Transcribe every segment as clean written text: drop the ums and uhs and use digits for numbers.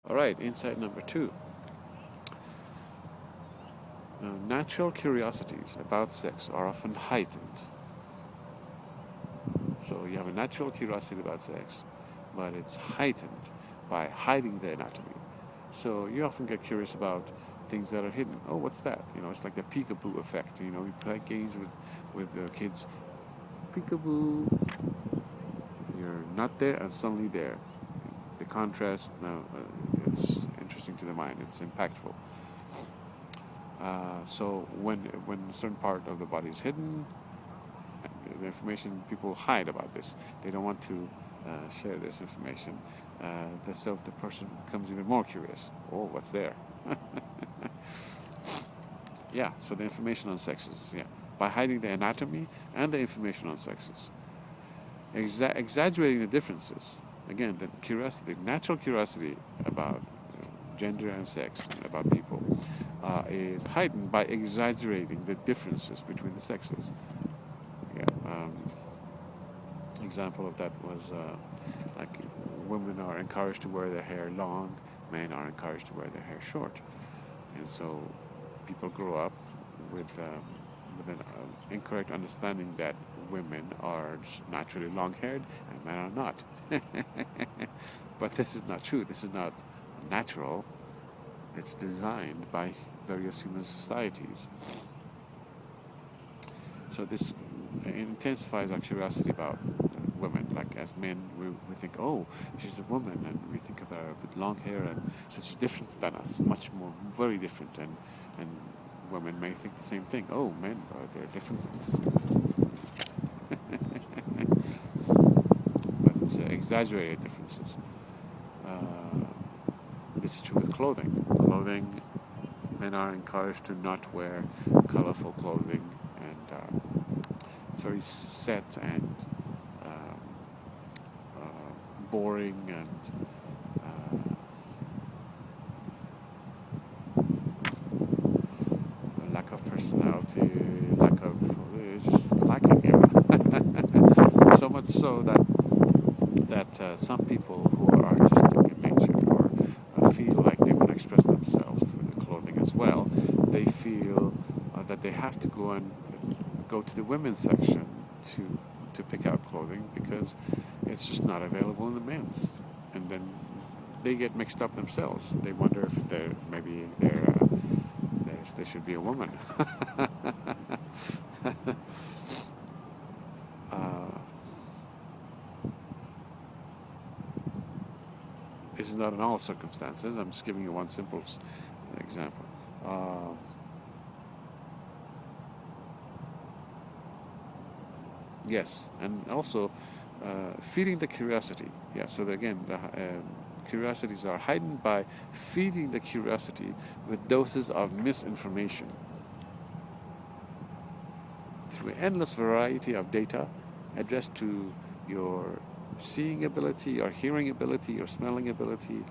All right, insight number 2. Natural curiosities about sex are often heightened. So you have a natural curiosity about sex, but it's heightened by hiding the anatomy. So you often get curious about things that are hidden. Oh, what's that? It's like the peekaboo effect. You play games with the kids. Peekaboo. You're not there and suddenly there. The contrast, it's interesting to the mind. It's impactful. So when a certain part of the body is hidden, the information people hide about this. They don't want to share this information. So the person becomes even more curious. Oh, what's there? Yeah, so the information on sexes, by hiding the anatomy and the information on sexes. Exaggerating the differences. Again, the curiosity, natural curiosity about gender and sex, and about people, is heightened by exaggerating the differences between the sexes. Example of that was like women are encouraged to wear their hair long, men are encouraged to wear their hair short, and so people grow up with an incorrect understanding that women are just naturally long-haired and men are not. But this is not true. This is not natural. It's designed by various human societies. So this intensifies our curiosity about women. Like as men, we think, oh, she's a woman, and we think of her with long hair, and so she's different than us, much more, very different. And women may think the same thing. Oh, men, they're different from us. But it's exaggerated differences. This is true with clothing. Men are encouraged to not wear colorful clothing, and it's very set and boring and lack of personality, it's just lacking here. So much so that some people who are artistic in nature or feel like they want to express themselves through the clothing as well, they feel that they have to go to the women's section to pick out clothing because it's just not available in the men's, and then they get mixed up themselves. They wonder if they should be a woman. This is not in all circumstances. I'm just giving you one simple example. Yes, and also feeding the curiosity. Yeah, so again, curiosities are heightened by feeding the curiosity with doses of misinformation through endless variety of data addressed to your seeing ability, your hearing ability, your smelling ability,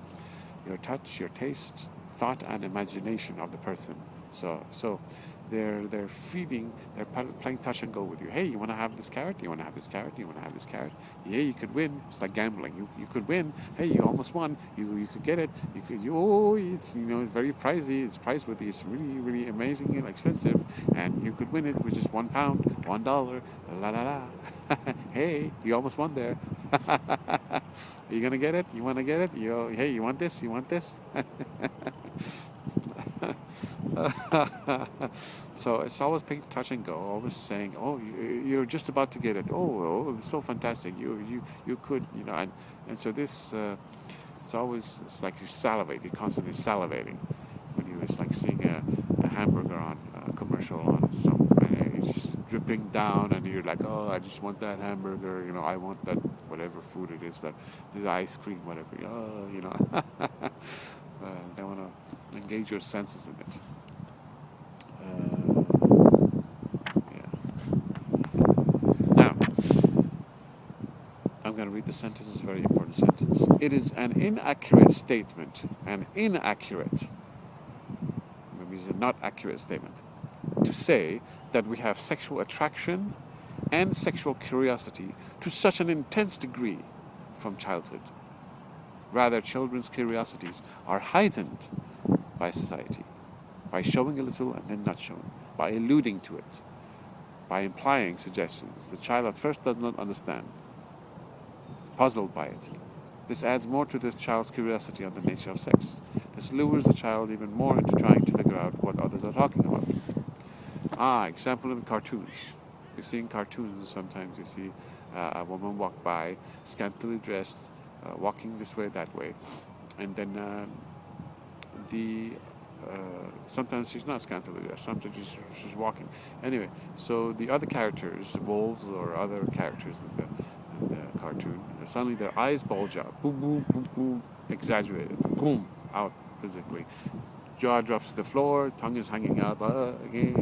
your touch, your taste, thought, and imagination of the person. So they're feeding, they're playing touch and go with you. Hey, you want to have this carrot? You want to have this carrot? You want to have this carrot? Yeah, you could win. It's like gambling. You could win. Hey, you almost won. You could get it. It's it's very pricey. It's price-worthy. It's really, really amazing and expensive. And you could win it with just £1, $1. La la la. Hey, you almost won there. Are you gonna get it? You want to get it? Hey, you want this? You want this? So it's always playing touch and go, always saying, oh, you're just about to get it. Oh, it's so fantastic. You could, and so this, it's like you salivate. You're constantly salivating it's like seeing a hamburger on a commercial on some, and it's just dripping down, and you're like, oh, I just want that hamburger. I want that whatever food it is, that the ice cream, whatever. They want to engage your senses in it. Now, I'm going to read the sentence. It's a very important sentence. It is an inaccurate statement. Maybe it's a not accurate statement, to say that we have sexual attraction and sexual curiosity to such an intense degree from childhood. Rather, children's curiosities are heightened by society, by showing a little and then not showing, by alluding to it, by implying suggestions the child at first does not understand, is puzzled by it. This adds more to this child's curiosity on the nature of sex. This lures the child even more into trying to figure out what others are talking about. Example in cartoons. You've seen cartoons, sometimes you see a woman walk by, scantily dressed, walking this way, that way. And then sometimes she's not scantily dressed, sometimes she's walking. Anyway, so the other characters, wolves or other characters in the cartoon, suddenly their eyes bulge out, boom, boom, boom, boom, exaggerated, boom, out physically. Jaw drops to the floor, tongue is hanging out, again,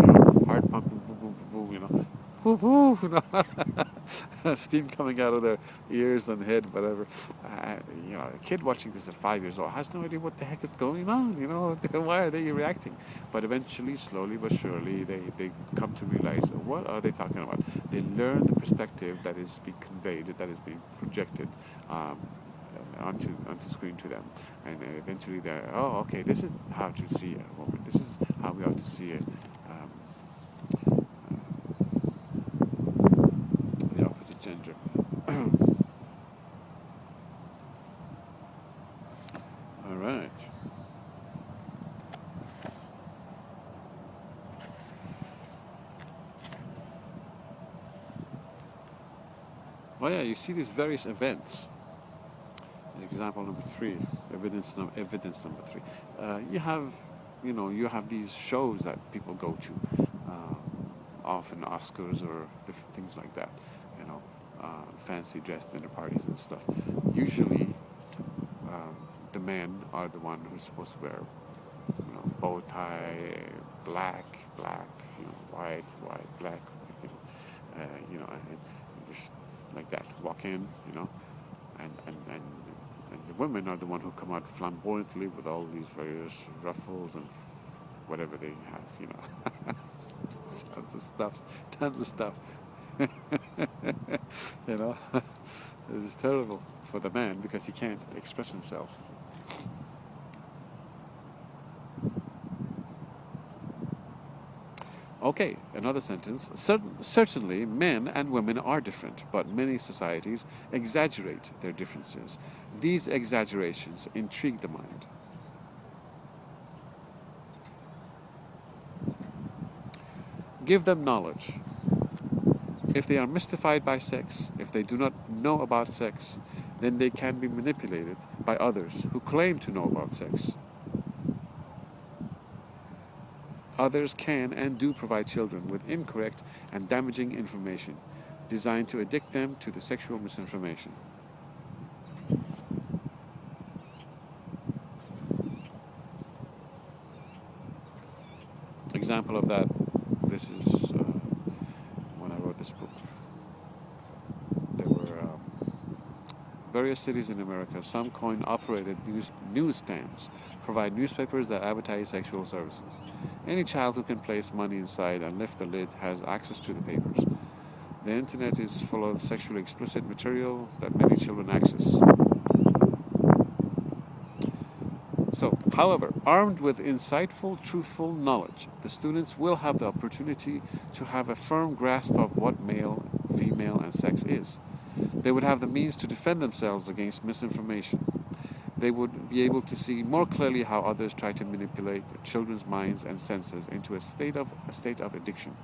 heart pumping, boom, boom, boom, boom, you know. Steam coming out of their ears and head, whatever. A kid watching this at 5 years old has no idea what the heck is going on. Why are they reacting? But eventually, slowly but surely, they come to realize what are they talking about. They learn the perspective that is being conveyed, that is being projected onto screen to them, and eventually they're okay. This is how to see a woman. This is how we ought to see it. Gender. All right. Well, yeah, you see these various events. Example number 3, evidence number 3. You have these shows that people go to, often Oscars or different things like that. Fancy dress dinner parties and stuff. Usually, the men are the one who's supposed to wear, bow tie, black, white, black, and just like that. Walk in, and the women are the one who come out flamboyantly with all these various ruffles and whatever they have, tons of stuff. It's terrible for the man because he can't express himself. Okay, another sentence. Certainly, men and women are different, but many societies exaggerate their differences. These exaggerations intrigue the mind. Give them knowledge. If they are mystified by sex, if they do not know about sex, then they can be manipulated by others who claim to know about sex. Others can and do provide children with incorrect and damaging information designed to addict them to the sexual misinformation. Example of that, this is when I wrote this book. There were various cities in America, some coin-operated newsstands provide newspapers that advertise sexual services. Any child who can place money inside and lift the lid has access to the papers. The internet is full of sexually explicit material that many children access. So, however, armed with insightful, truthful knowledge, the students will have the opportunity to have a firm grasp of what male, female, and sex is. They would have the means to defend themselves against misinformation. They would be able to see more clearly how others try to manipulate children's minds and senses into a state of addiction.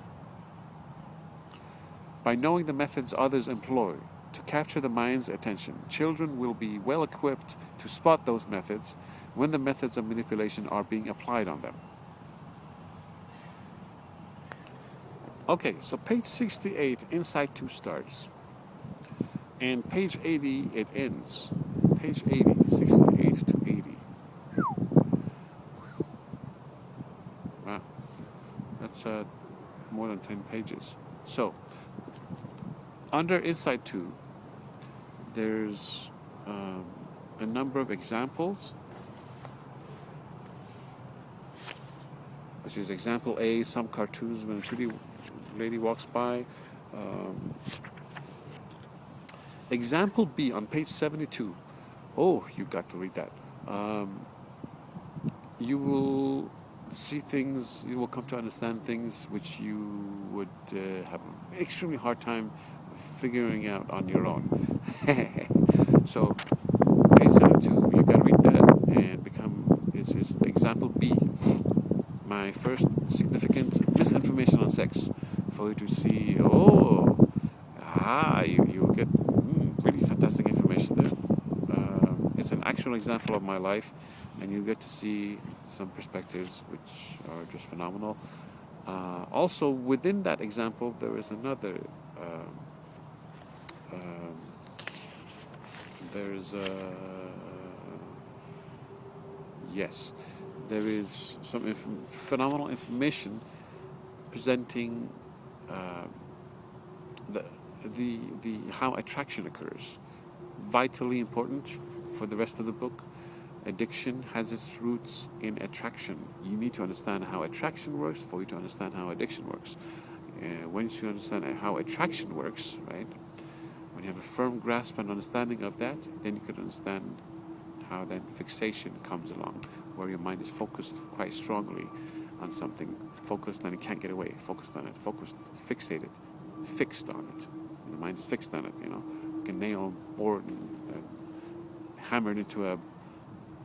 By knowing the methods others employ to capture the mind's attention, children will be well equipped to spot those methods when the methods of manipulation are being applied on them. Okay, so page 68, insight2 starts. And page 80, it ends. Page 80, 68 to 80. Wow, that's more than 10 pages. So, under insight2, there's a number of examples, which is example A, some cartoons when a pretty lady walks by. Example B on page 72, oh, you got to read that. You will see things, you will come to understand things which you would have an extremely hard time figuring out on your own. So, page 72, you got to read that and become, this is the example B, my first significant misinformation on sex, for you to see, you get really fantastic information there. It's an actual example of my life, and you get to see some perspectives which are just phenomenal. Also, within that example, there is another. Yes, there is some phenomenal information presenting the how attraction occurs. Vitally important for the rest of the book. Addiction has its roots in attraction. You need to understand how attraction works for you to understand how addiction works. Once you understand how attraction works, right? When you have a firm grasp and understanding of that, then you can understand how then fixation comes along, where your mind is focused quite strongly on something, focused and it can't get away, focused on it, focused, fixated, fixed on it. And the mind is fixed on it, like a nail bored and hammered into a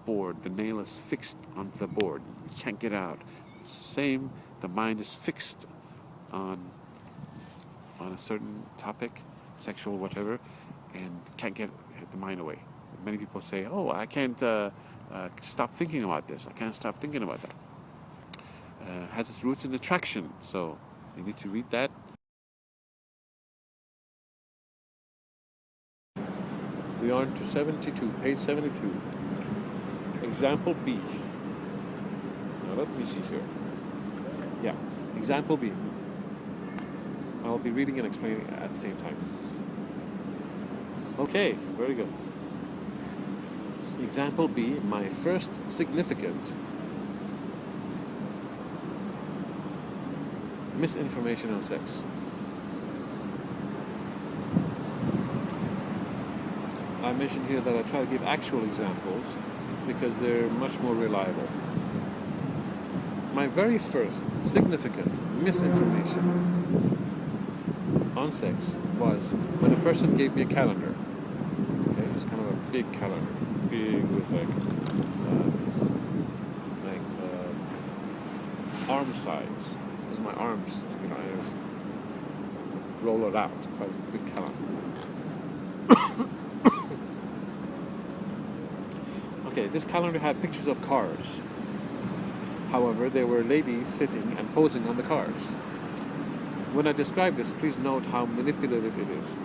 board. The nail is fixed onto the board. You can't get out. Same, the mind is fixed on a certain topic, sexual whatever, and can't get the mind away. Many people say, oh, I can't stop thinking about this. I can't stop thinking about that. Has its roots in attraction. So you need to read that. We are on to 72, page 72. Example B. Now let me see here. Yeah, example B. I'll be reading and explaining at the same time. Okay, very good. Example B, my first significant misinformation on sex. I mentioned here that I try to give actual examples because they're much more reliable. My very first significant misinformation on sex was when a person gave me a calendar. Okay, it was kind of a big calendar. Big with arm size. It was my arms, it was roll it out, quite a big calendar. Okay, this calendar had pictures of cars. However, there were ladies sitting and posing on the cars. When I describe this, please note how manipulative it is.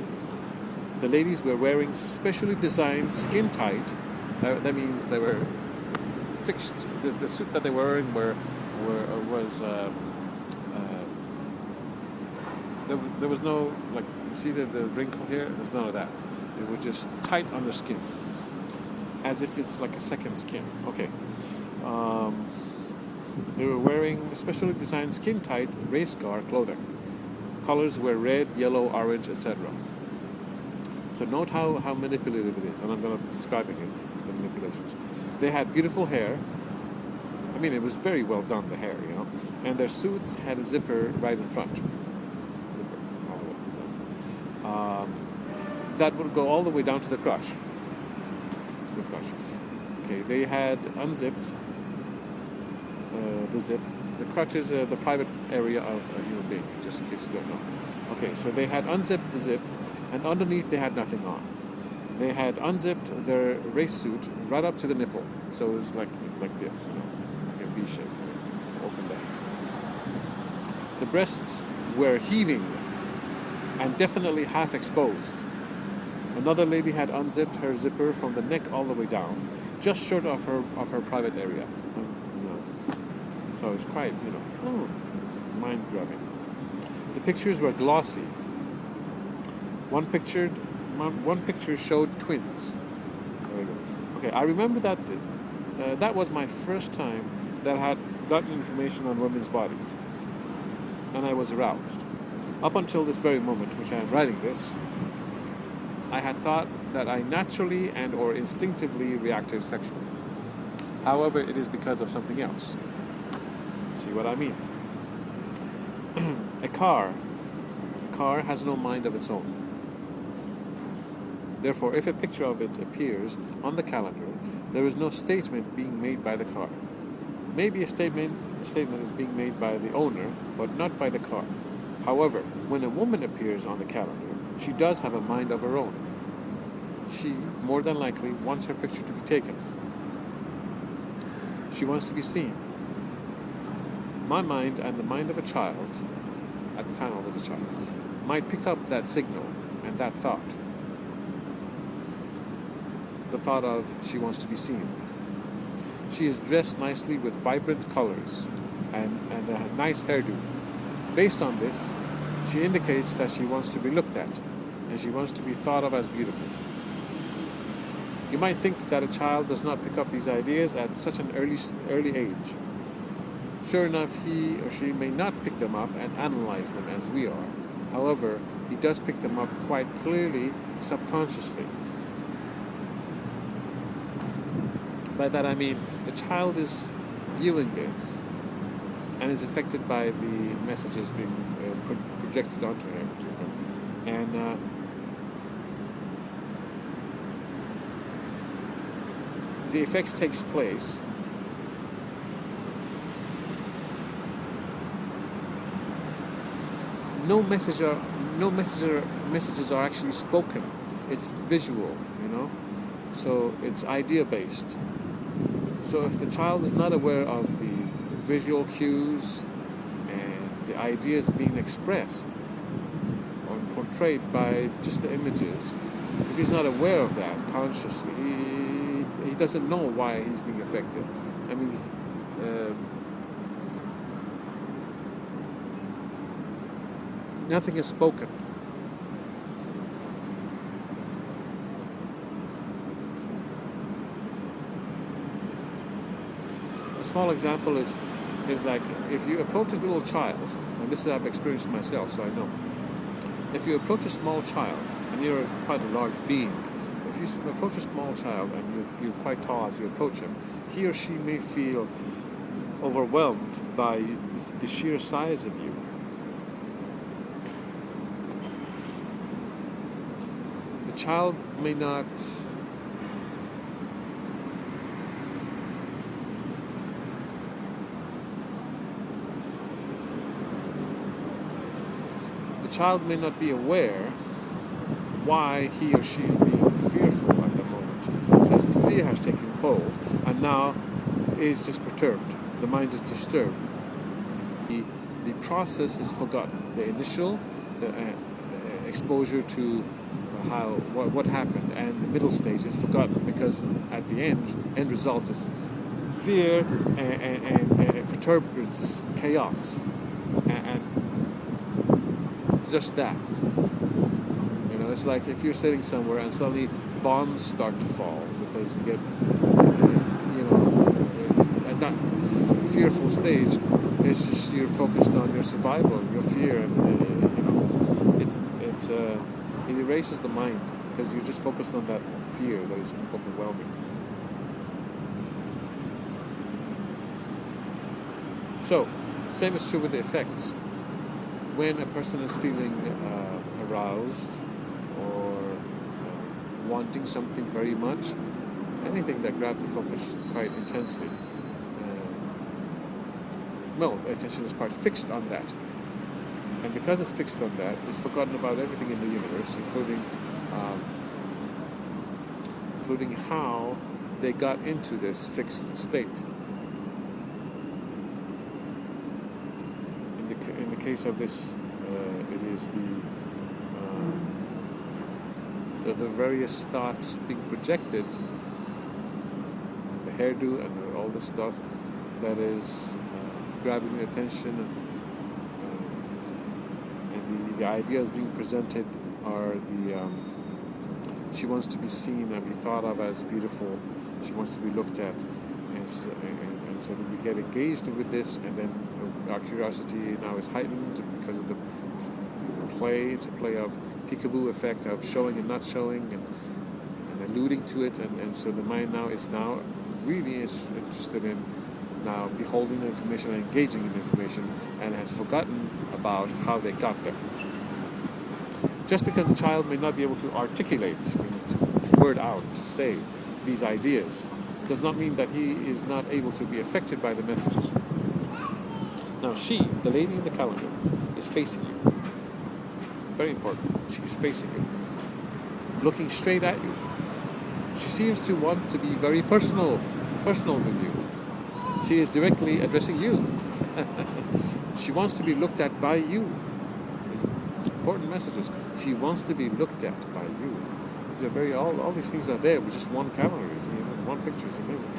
The ladies were wearing specially designed skin tight. That means they were fixed. The suit that they were wearing was there was no, like, you see the wrinkle here? There's none of that. It was just tight on the skin, as if it's like a second skin. Okay. They were wearing specially designed skin tight race car clothing. Colors were red, yellow, orange, etc. So note how manipulative it is, and I'm going to be describing it, the manipulations. They had beautiful hair. I mean, it was very well done, the hair, and their suits had a zipper right in front. Zipper, all the way. That would go all the way down to the crotch. Okay, they had unzipped the zip. The crotch is the private area of a human being, just in case you don't know. Okay, so they had unzipped the zip, and underneath they had nothing on. They had unzipped their race suit right up to the nipple, so it was like this, like a V shape, open there. The breasts were heaving and definitely half exposed. Another lady had unzipped her zipper from the neck all the way down, just short of her private area. So it's quite, mind-grabbing. The pictures were glossy. One picture showed twins. Very good. Okay, I remember that that was my first time that I had gotten information on women's bodies, and I was aroused. Up until this very moment, which I am writing this, I had thought that I naturally and or instinctively reacted sexually. However, it is because of something else. See what I mean? A car has no mind of its own. Therefore, if a picture of it appears on the calendar, there is no statement being made by the car. Maybe a statement is being made by the owner, but not by the car. However, when a woman appears on the calendar, she does have a mind of her own. She, more than likely, wants her picture to be taken. She wants to be seen. My mind and the mind of a child, at the time I was a child, might pick up that signal and that thought. The thought of she wants to be seen. She is dressed nicely with vibrant colors and a nice hairdo. Based on this, she indicates that she wants to be looked at and she wants to be thought of as beautiful. You might think that a child does not pick up these ideas at such an early age. Sure enough, he or she may not pick them up and analyze them as we are. However, he does pick them up quite clearly, subconsciously. By that I mean, the child is viewing this and is affected by the messages being projected onto him. And the effects takes place. No messages are actually spoken. It's visual, So it's idea based. So if the child is not aware of the visual cues and the ideas being expressed or portrayed by just the images, if he's not aware of that consciously, he doesn't know why he's being affected. I mean, nothing is spoken. A small example is like if you approach a little child, and this I've experienced myself, so I know. If you approach a small child, and you're quite a large being, if you approach a small child and you're quite tall as you approach him, he or she may feel overwhelmed by the sheer size of you. The child may not be aware why he or she is being fearful at the moment, because fear has taken hold and now is just perturbed. The mind is disturbed. The process is forgotten. The initial exposure to what happened and the middle stage is forgotten, because at the end result is fear and perturbance, chaos, and just that. It's like if you're sitting somewhere and suddenly bombs start to fall because you get, at that fearful stage, it's just you're focused on your survival, your fear, and it erases the mind because you're just focused on that fear that is overwhelming. So, same is true with the effects. When a person is feeling aroused or wanting something very much, anything that grabs the focus quite intensely, attention is quite fixed on that. And because it's fixed on that, it's forgotten about everything in the universe, including how they got into this fixed state. In the case of this, it is the various thoughts being projected, the hairdo and all this stuff that is grabbing the attention, and the ideas being presented are she wants to be seen and be thought of as beautiful. She wants to be looked at, and so we get engaged with this, and then our curiosity now is heightened because of the interplay of peekaboo effect of showing and not showing and alluding to it, and so the mind is really interested in now beholding the information and engaging in the information, and has forgotten about how they got there. Just because the child may not be able to articulate, to word out, to say these ideas, does not mean that he is not able to be affected by the messages. Now she, the lady in the calendar, is facing you. It's very important. She's facing you, looking straight at you. She seems to want to be very personal with you. She is directly addressing you. She wants to be looked at by you. Important messages. She wants to be looked at by you. These are all these things are there with just one calendar. One picture is amazing.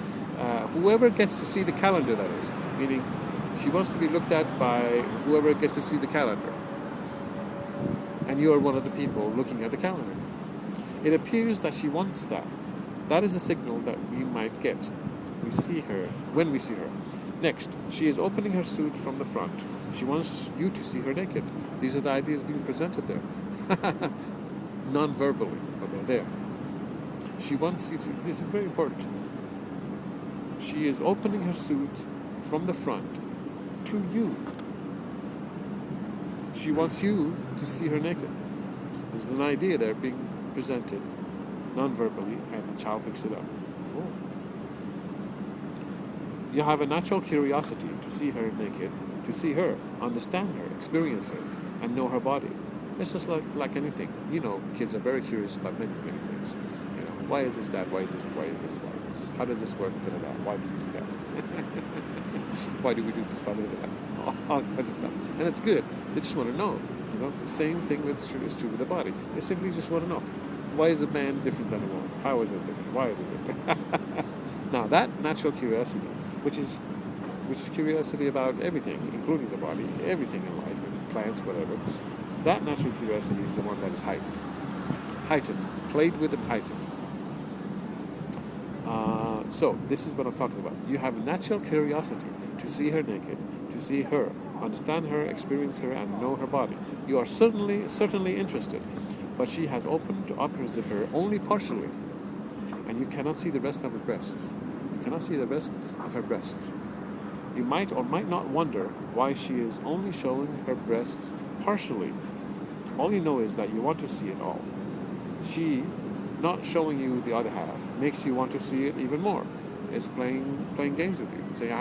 Whoever gets to see the calendar, that is, meaning she wants to be looked at by whoever gets to see the calendar. And you are one of the people looking at the calendar. It appears that she wants that. That is a signal that we might get. We see her when we see her. Next, she is opening her suit from the front. She wants you to see her naked. These are the ideas being presented there. Non-verbally, but they're there. She wants you to, this is very important. She is opening her suit from the front to you. She wants you to see her naked. There's an idea there being presented non-verbally, and the child picks it up. Oh. You have a natural curiosity to see her naked, to see her, understand her, experience her, and know her body. It's just like anything. Kids are very curious about many things. Why is this that? Why is this? Why is this? Why is this? How does this work? Why do we do that? Why do we do this? Why do we do that? All kinds of stuff. And it's good. They just want to know. The same thing is true with the body. They simply just want to know. Why is a man different than a woman? How is it different? Why are they different? Now that natural curiosity, which is curiosity about everything, including the body, everything in life, and plants, whatever, that natural curiosity is the one that is heightened, played with and heightened. So this is what I'm talking about. You have a natural curiosity to see her naked, to see her, understand her, experience her, and know her body. You are certainly interested, but she has opened up her zipper only partially, and you cannot see the rest of her breasts. You cannot see the rest of her breasts. You might or might not wonder why she is only showing her breasts partially. All you know is that you want to see it all. She not showing you the other half makes you want to see it even more. It's playing games with you. Say, I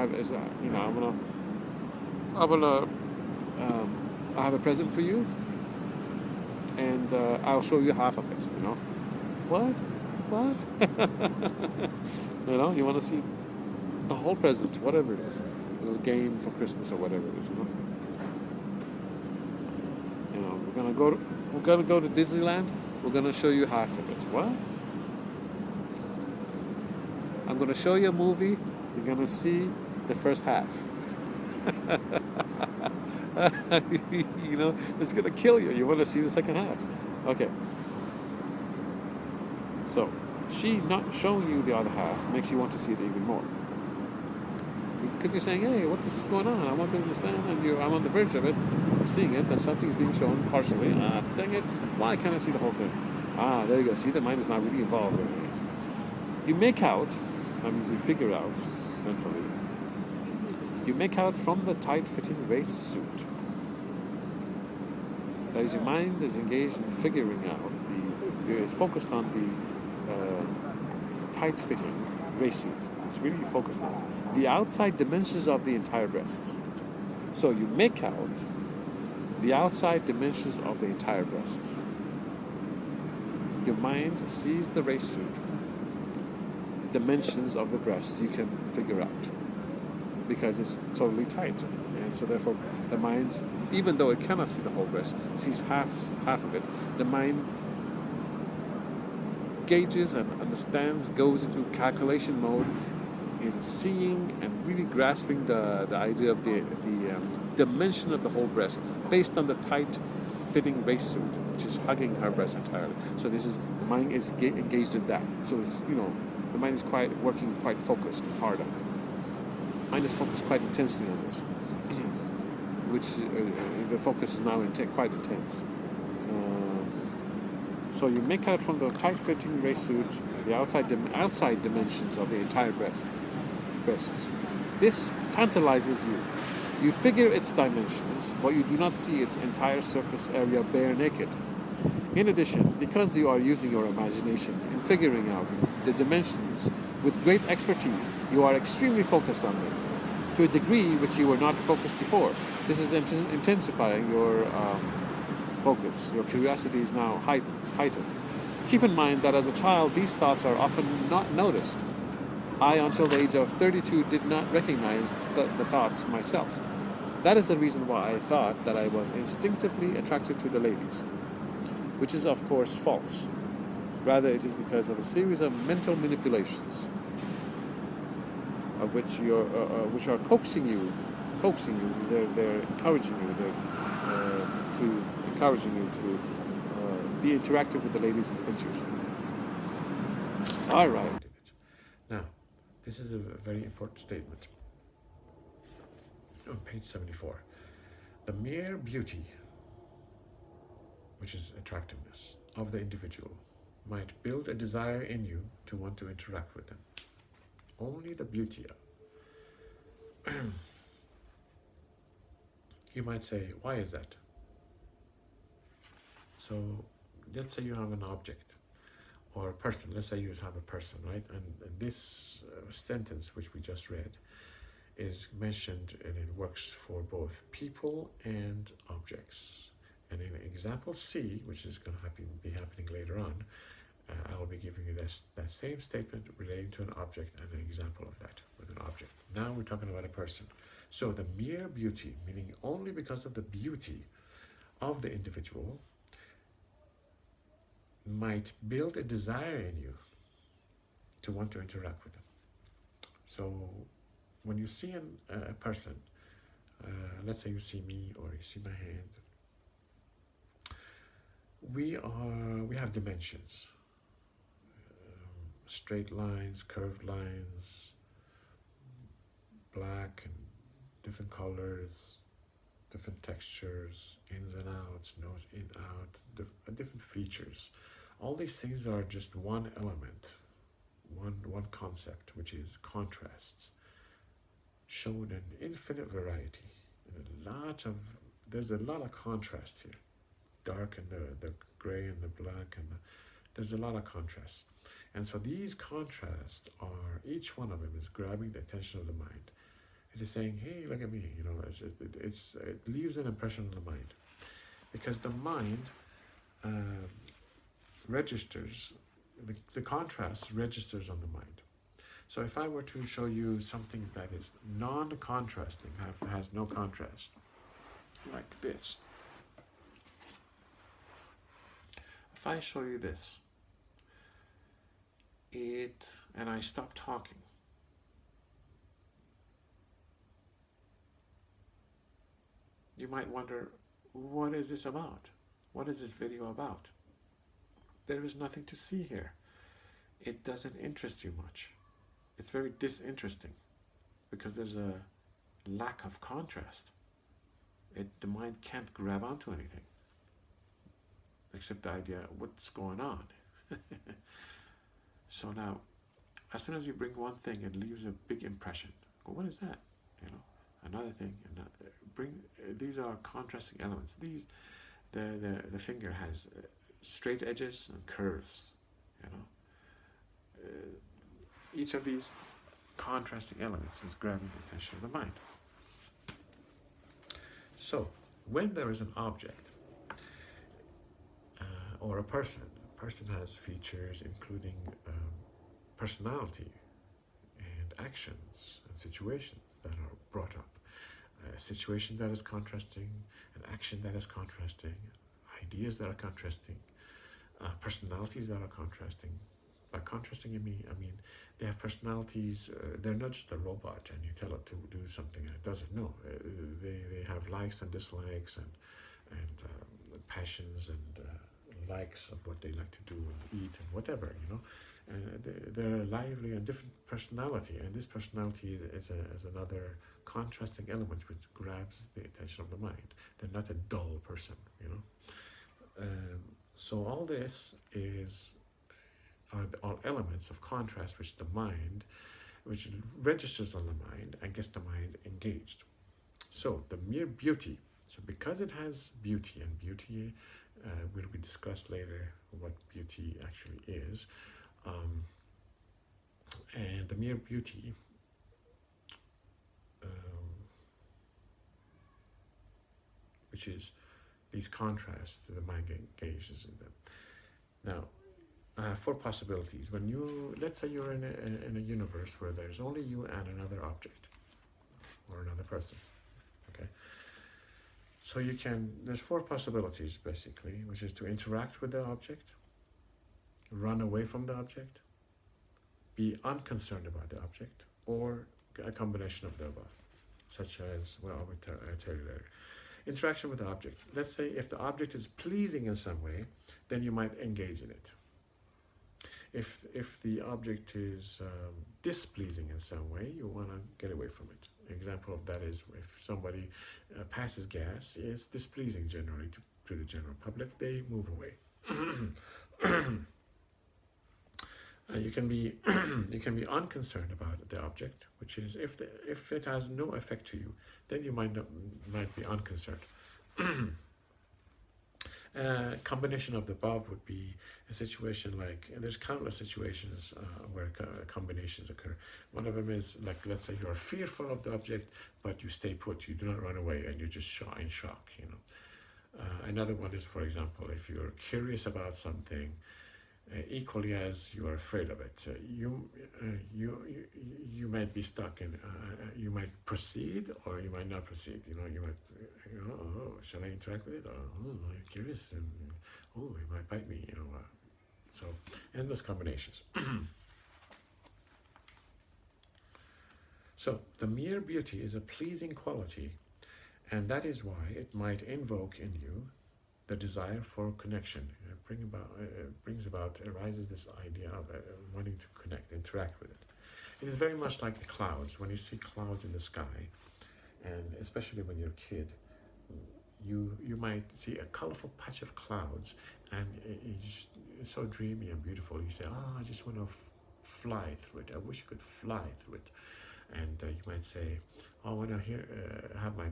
have a present for you, and I'll show you half of it. What? You want to see the whole present, whatever it is, a little game for Christmas or whatever it is. We're gonna go to Disneyland. We're going to show you half of it. What? I'm going to show you a movie. You're going to see the first half. It's going to kill you. You want to see the second half. Okay. So, she not showing you the other half makes you want to see it even more. Because you're saying, hey, what is going on? I want to understand, and I'm on the verge of it, of seeing it, that something's being shown partially. Dang it, why can't I see the whole thing? There you go. See, the mind is not really involved. You make out, you figure out mentally, you make out from the tight-fitting race suit. That is, your mind is engaged in figuring out, is focused on the tight-fitting race suits. It's really focused on the outside dimensions of the entire breast. So you make out the outside dimensions of the entire breast. Your mind sees the race suit, dimensions of the breast you can figure out because it's totally tight, and so therefore the mind, even though it cannot see the whole breast, sees half of it. The mind gauges and understands, goes into calculation mode in seeing and really grasping the idea of the dimension of the whole breast based on the tight fitting race suit, which is hugging her breast entirely. So the mind is engaged in that. So it's, the mind is working quite focused and hard on it. The mind is focused quite intensely on this, which the focus is now quite intense. So you make out from the tight-fitting race suit the outside dimensions of the entire breasts. This tantalizes you. You figure its dimensions, but you do not see its entire surface area bare naked. In addition, because you are using your imagination in figuring out the dimensions with great expertise, you are extremely focused on them, to a degree which you were not focused before. This is intensifying your focus. Your curiosity is now heightened. Keep in mind that as a child, these thoughts are often not noticed. I, until the age of 32, did not recognize the thoughts myself. That is the reason why I thought that I was instinctively attracted to the ladies, which is of course false. Rather, it is because of a series of mental manipulations, of which are coaxing you. They're encouraging you to be interactive with the ladies in the pictures. All right. Now, this is a very important statement on page 74. The mere beauty, which is attractiveness, of the individual might build a desire in you to want to interact with them. Only the beauty. You might say, why is that? So let's say you have an object or a person. Let's say you have a person, right? And this sentence, which we just read, is mentioned, and it works for both people and objects. And in example C, which is going to be happening later on, I will be giving you that same statement relating to an object and an example of that with an object. Now we're talking about a person. So the mere beauty, meaning only because of the beauty of the individual, might build a desire in you to want to interact with them. So when you see a person, let's say you see me or you see my hand, we have dimensions, straight lines, curved lines, black and different colors, different textures, ins and outs, nose in, out, different features. All these things are just one element, one concept, which is contrasts, shown in infinite variety. And there's a lot of contrast here. Dark and the gray and the black, and there's a lot of contrast. And so these contrasts are, each one of them is grabbing the attention of the mind. It is saying, hey, look at me, it leaves an impression on the mind. Because the mind registers, the contrast registers on the mind. So if I were to show you something that is non-contrasting, has no contrast, like this. If I show you this, and I stop talking, you might wonder, what is this about? What is this video about? There is nothing to see here. It doesn't interest you much. It's very disinteresting because there's a lack of contrast. The mind can't grab onto anything except the idea, what's going on? So now, as soon as you bring one thing, it leaves a big impression. Go, what is that? Another thing. These are contrasting elements. The finger has straight edges and curves. Each of these contrasting elements is grabbing the attention of the mind. So, when there is an object or a person has features including personality and actions and situations that are brought up. A situation that is contrasting, an action that is contrasting, ideas that are contrasting, personalities that are contrasting. By contrasting, I mean they have personalities. They're not just a robot, and you tell it to do something and it doesn't. No, they have likes and dislikes and passions and likes of what they like to do and eat and whatever. They're lively and different personality, and this personality is another contrasting element which grabs the attention of the mind. They're not a dull person. So all this are elements of contrast which registers on the mind and gets the mind engaged. So the mere beauty, so because it has beauty, and beauty will be discussed later what beauty actually is, and the mere beauty which is these contrasts that the mind engages in them. Now, I have four possibilities. When let's say you're in a universe where there's only you and another object or another person, okay? So there's four possibilities basically, which is to interact with the object, run away from the object, be unconcerned about the object, or a combination of the above, such as, well, I'll tell you later. Interaction with the object. Let's say if the object is pleasing in some way, then you might engage in it. If the object is displeasing in some way, you want to get away from it. An example of that is if somebody passes gas, it's displeasing generally to the general public, they move away. You can be unconcerned about the object, which is if it has no effect to you, then you might be unconcerned. Combination of the above would be a situation like, there's countless situations where combinations occur. One of them is like, let's say you're fearful of the object, but you stay put, you do not run away, and you're just in shock. Another one is, for example, if you're curious about something, equally as you are afraid of it, you might be stuck in. You might proceed, or you might not proceed. You might. Oh, shall I interact with it? Or I'm curious, and it might bite me. So endless combinations. So the mere beauty is a pleasing quality, and that is why it might invoke in you the desire for connection. Arises this idea of wanting to connect, interact with it. It is very much like the clouds. When you see clouds in the sky, and especially when you're a kid, you might see a colorful patch of clouds, and it's so dreamy and beautiful. You say, I just want to fly through it. I wish I could fly through it. And you might say, I want to have my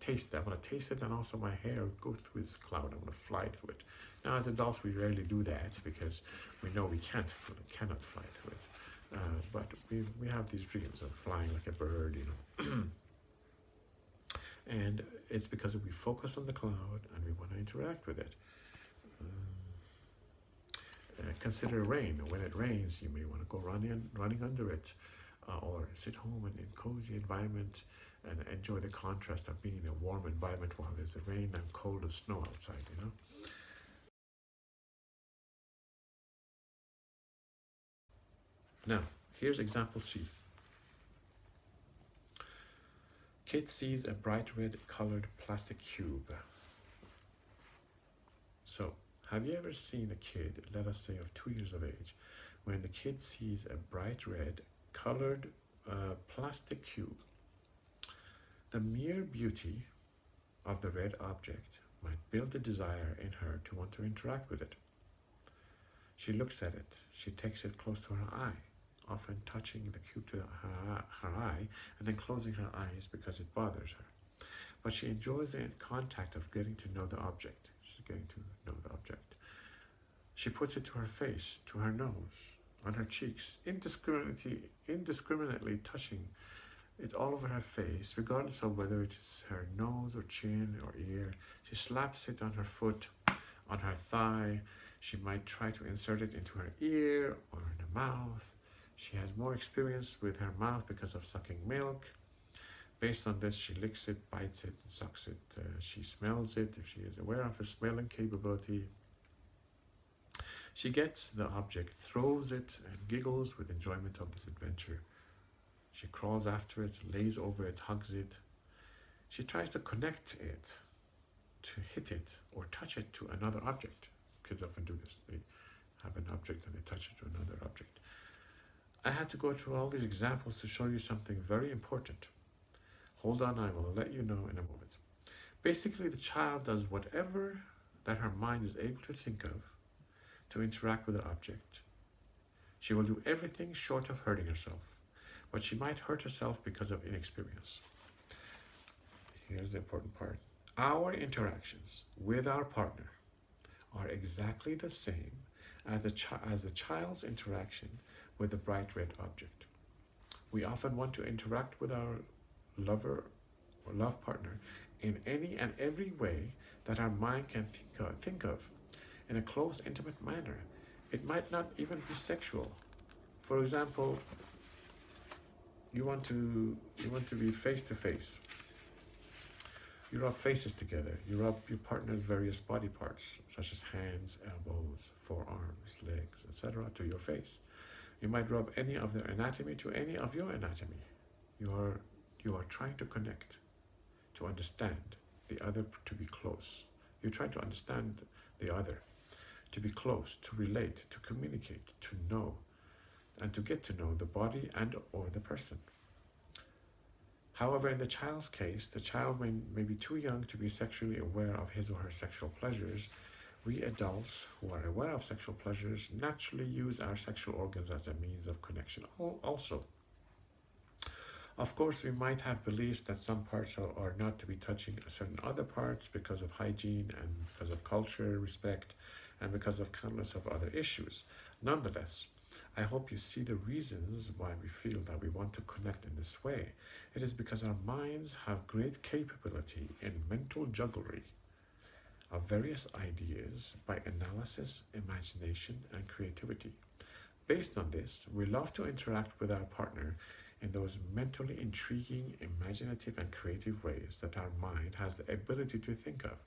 taste. I want to taste it, and also my hair go through this cloud. I want to fly through it. Now, as adults, we rarely do that because we know we cannot fly through it. But we have these dreams of flying like a bird, and it's because we focus on the cloud and we want to interact with it. Consider rain. When it rains, you may want to go running under it, or sit home in a cozy environment and enjoy the contrast of being in a warm environment while there's rain and cold or snow outside, Now, here's example C. Kid sees a bright red colored plastic cube. So, have you ever seen a kid, let us say of 2 years of age, when the kid sees a bright red colored plastic cube? The mere beauty of the red object might build a desire in her to want to interact with it. She looks at it, she takes it close to her eye, often touching the cube to her eye and then closing her eyes because it bothers her. But she enjoys the contact of getting to know the object. She's getting to know the object. She puts it to her face, to her nose, on her cheeks, indiscriminately touching it all over her face, regardless of whether it is her nose or chin or ear. She slaps it on her foot, on her thigh. She might try to insert it into her ear or in her mouth. She has more experience with her mouth because of sucking milk. Based on this, she licks it, bites it, sucks it. She smells it if she is aware of her smelling capability. She gets the object, throws it, and giggles with enjoyment of this adventure. She crawls after it, lays over it, hugs it. She tries to connect it, to hit it, or touch it to another object. Kids often do this. They have an object and they touch it to another object. I had to go through all these examples to show you something very important. Hold on, I will let you know in a moment. Basically, the child does whatever that her mind is able to think of to interact with the object, she will do everything short of hurting herself, but she might hurt herself because of inexperience. Here's the important part. Our interactions with our partner are exactly the same as the child's interaction with the bright red object. We often want to interact with our lover or love partner in any and every way that our mind can think of in a close, intimate manner. It might not even be sexual. For example, you want to be face to face. You rub faces together. You rub your partner's various body parts, such as hands, elbows, forearms, legs, etc., to your face. You might rub any of their anatomy to any of your anatomy. You are trying to connect, to understand the other, to be close. You're trying to understand the other, to be close, to relate, to communicate, to know, and to get to know the body and or the person. However, in the child's case, the child may be too young to be sexually aware of his or her sexual pleasures. We adults who are aware of sexual pleasures naturally use our sexual organs as a means of connection also. Of course, we might have beliefs that some parts are not to be touching certain other parts because of hygiene and because of culture, respect, and because of countless of other issues. Nonetheless, I hope you see the reasons why we feel that we want to connect in this way. It is because our minds have great capability in mental jugglery of various ideas by analysis, imagination, and creativity. Based on this, we love to interact with our partner in those mentally intriguing, imaginative, and creative ways that our mind has the ability to think of.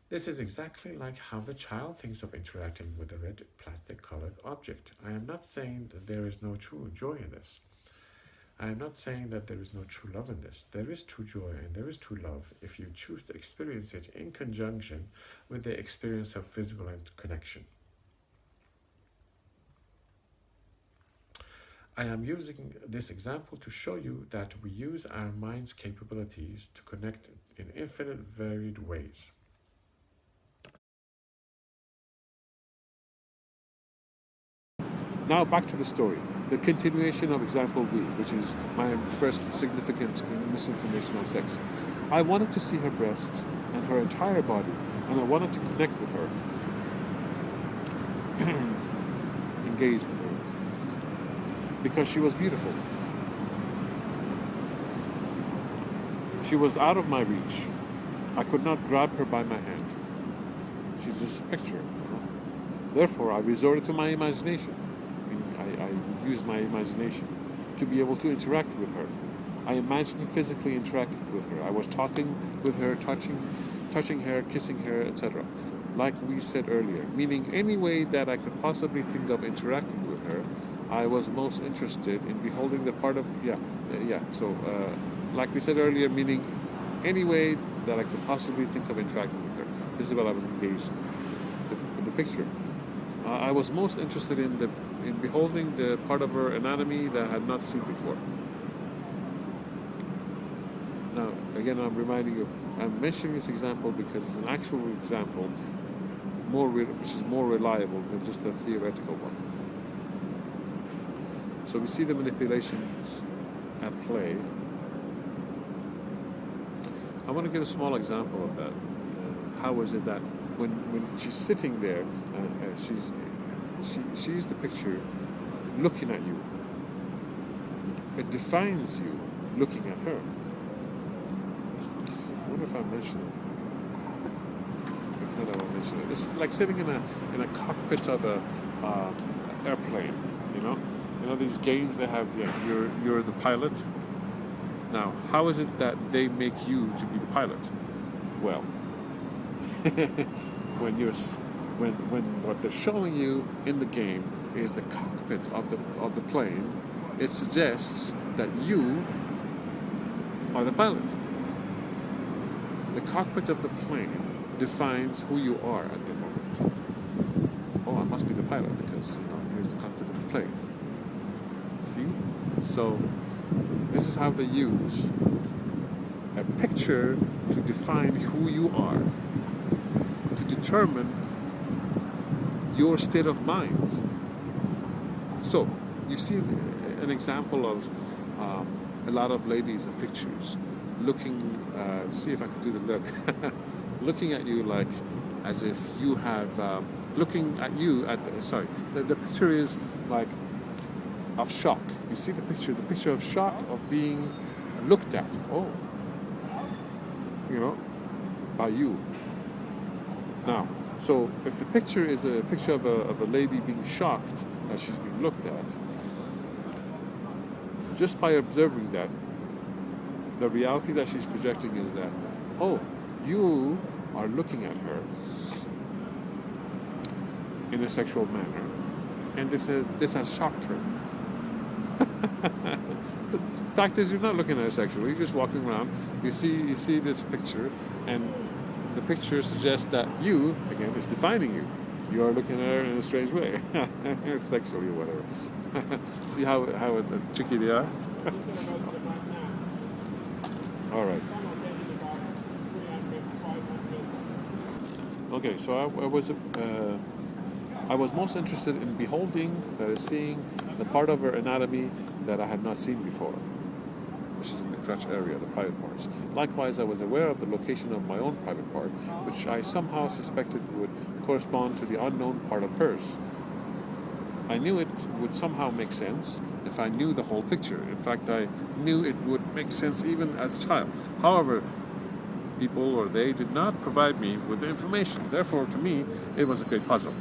This is exactly like how the child thinks of interacting with a red plastic-colored object. I am not saying that there is no true joy in this. I am not saying that there is no true love in this. There is true joy and there is true love if you choose to experience it in conjunction with the experience of physical connection. I am using this example to show you that we use our mind's capabilities to connect in infinite varied ways. Now back to the story, the continuation of example B, which is my first significant misinformation on sex. I wanted to see her breasts and her entire body, and I wanted to connect with her, engage with her, because she was beautiful. She was out of my reach. I could not grab her by my hand. She's just a picture. Therefore, I resorted to my imagination. I used my imagination to be able to interact with her. I imagined physically interacting with her. I was talking with her, touching her, kissing her, etc. Like we said earlier, meaning any way that I could possibly think of interacting with her, I was most interested in beholding the part of, like we said earlier, meaning any way that I could possibly think of interacting with her. This is what I was engaged in the picture. I was most interested in beholding the part of her anatomy that I had not seen before. Now, again, I'm reminding you, I'm mentioning this example because it's an actual example, which is more reliable than just a theoretical one. So we see the manipulations at play. I want to give a small example of that. How is it that when she's sitting there, she sees the picture looking at you. It defines you looking at her. I wonder if I mentioned it. If not, I won't mention it. It's like sitting in a cockpit of a airplane. You know these games they have. Yeah, you're the pilot. Now, how is it that they make you to be the pilot? Well, when what they're showing you in the game is the cockpit of the plane, it suggests that you are the pilot. The cockpit of the plane defines who you are at the moment. Oh, I must be the pilot because here's the cockpit of the plane. See? So this is how they use a picture to define who you are, determine your state of mind. So, you see an example of a lot of ladies in pictures looking, see if I can do the look, looking at you like as if you have, looking at you at the picture is like of shock. You see the picture of shock of being looked at. Oh, by you. Now, so if the picture is a picture of a lady being shocked that she's being looked at, just by observing that, the reality that she's projecting is that, oh, you are looking at her in a sexual manner, and this has shocked her. The fact is, you're not looking at her sexually. You're just walking around. You see this picture, and the picture suggests that you, again, is defining you. You are looking at her in a strange way, sexually or whatever. See how tricky they are? All right. Okay, so I was most interested in beholding, that is, seeing the part of her anatomy that I had not seen before, which is in the crotch area, the private parts. Likewise, I was aware of the location of my own private part, which I somehow suspected would correspond to the unknown part of hers. I knew it would somehow make sense if I knew the whole picture. In fact, I knew it would make sense even as a child. However, people or they did not provide me with the information. Therefore, to me, it was a great puzzle.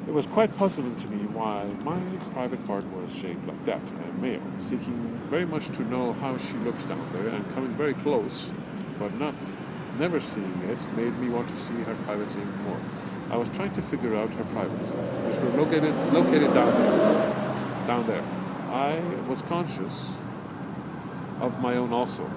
It was quite puzzling to me why my private part was shaped like that, a male, seeking very much to know how she looks down there, and coming very close, but never seeing it, made me want to see her privates even more. I was trying to figure out her privates, which were located down there. I was conscious of my own also,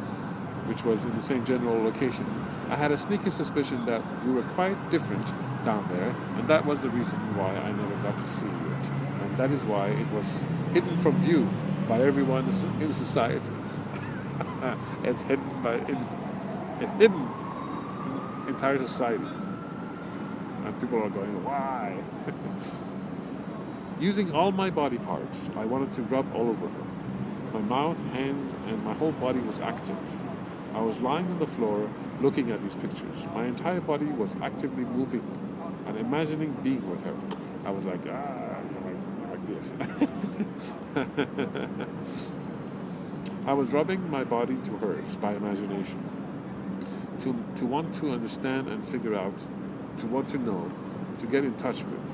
which was in the same general location. I had a sneaky suspicion that we were quite different down there, and that was the reason why I never got to see it. And that is why it was hidden from view by everyone in society. It's hidden in entire society. And people are going, why? Using all my body parts, I wanted to rub all over her. My mouth, hands, and my whole body was active. I was lying on the floor looking at these pictures. My entire body was actively moving and imagining being with her. I was like this. I was rubbing my body to hers by imagination. To want to understand and figure out, to want to know, to get in touch with.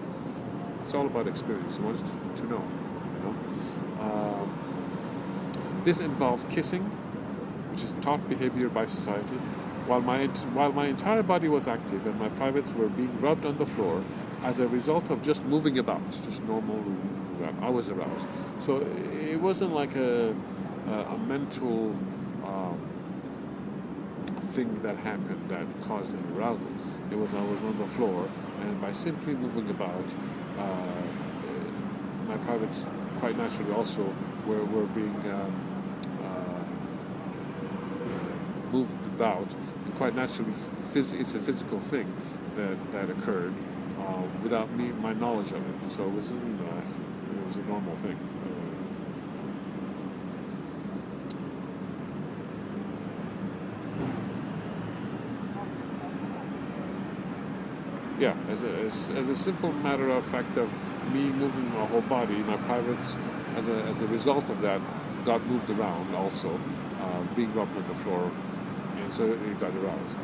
It's all about experience. You want to know. This involved kissing, which is taught behavior by society, while my entire body was active and my privates were being rubbed on the floor as a result of just moving about, just normal moving around. I was aroused. So it wasn't like a mental thing that happened that caused an arousal. It was I was on the floor, and by simply moving about, my privates quite naturally also were being moved about, and quite naturally it's a physical thing that occurred without my knowledge of it. So it was a normal thing. Yeah, as a simple matter of fact of me moving my whole body, my privates, as a result of that, got moved around also, being rubbed on the floor, and so it got aroused.